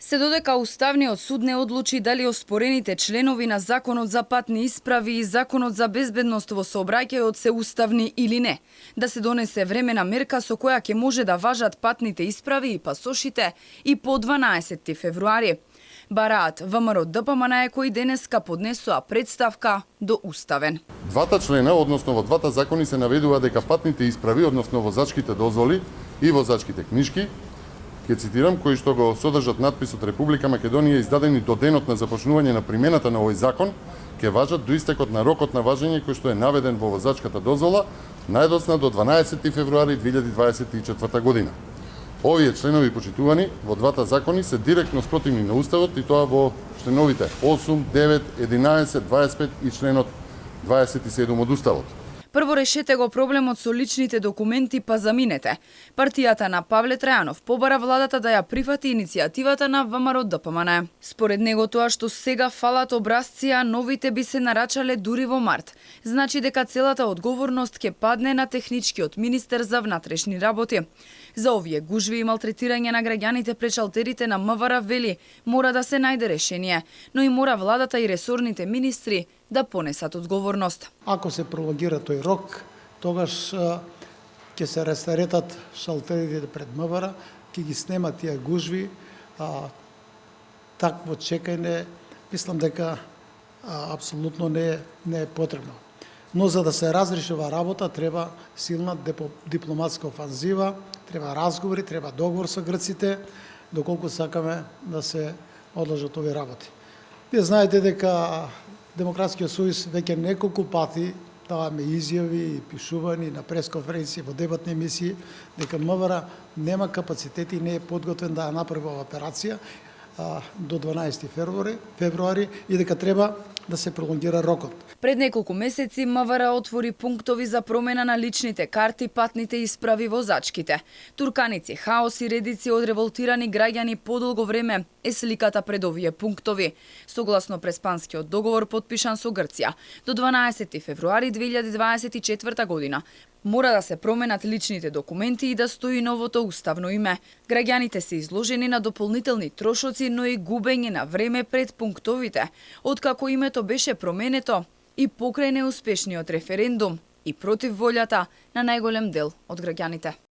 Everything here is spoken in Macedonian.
Се додека Уставниот суд не одлучи дали оспорените членови на Законот за патни исправи и Законот за безбедност во сообраќајот се уставни или не, да се донесе времена мерка со која ќе може да важат патните исправи и пасошите и по 12 февруари. Бараат ВМРО ДПМН кои денеска поднесоа представка до Уставен. Двата члена, односно во двата закони се наведува дека патните исправи, односно возачките дозволи и возачките книжки, ќе цитирам, кои што го содржат надписот Република Македонија издадени до денот на започнување на примената на овој закон, ќе важат до истекот на рокот на важење кој што е наведен во возачката дозвола, најдосна до 12 февруари 2024 година. Овие членови почитувани во двата закони се директно спротивни на Уставот и тоа во членовите 8, 9, 11, 25 и членот 27 од Уставот. Прво решете го проблемот со личните документи, па заминете. Партијата на Павле Трајанов побара владата да ја прифати иницијативата на ВМРО ДПМН. Според него тоа што сега фалат образци, а новите би се нарачале дури во март, значи дека целата одговорност ќе падне на техничкиот министер за внатрешни работи. За овие гужви и малтретирање на граѓаните пред шалтерите на МВР вели, мора да се најде решение, но и мора владата и ресорните министри да понесат одговорност. Ако се пролонгира тој рок, тогаш ќе се рестаретат шалтерите пред МВР, ќе ги снемат тие гужви, такво чекање, мислам дека апсолутно не е потребно. Но за да се разреши оваа работа, треба силна дипломатска офанзива, треба разговори, треба договор со грците, доколку сакаме да се одложат овие работи. Вие знаете дека Демократскиот сојуз веќе неколку пати даваме изјави и пишувани на пресконференции, во дебатни емисии, дека МВР нема капацитет и не е подготвен да ја направи оваа операција до 12 февруари и дека треба да се пролонгира рокот. Пред неколку месеци МВР отвори пунктови за промена на личните карти, патните исправи, возачките. Турканици, хаос и редици од револтирани граѓани подолго време е сликата пред овие пунктови. Согласно преспанскиот договор подпишан со Грција, до 12 февруари 2024 година мора да се променат личните документи и да стои новото уставно име. Граѓаните се изложени на дополнителни трошоци, но и губење на време пред пунктовите, откако името беше променето и покрај неуспешниот референдум и против волјата на најголем дел од граѓаните.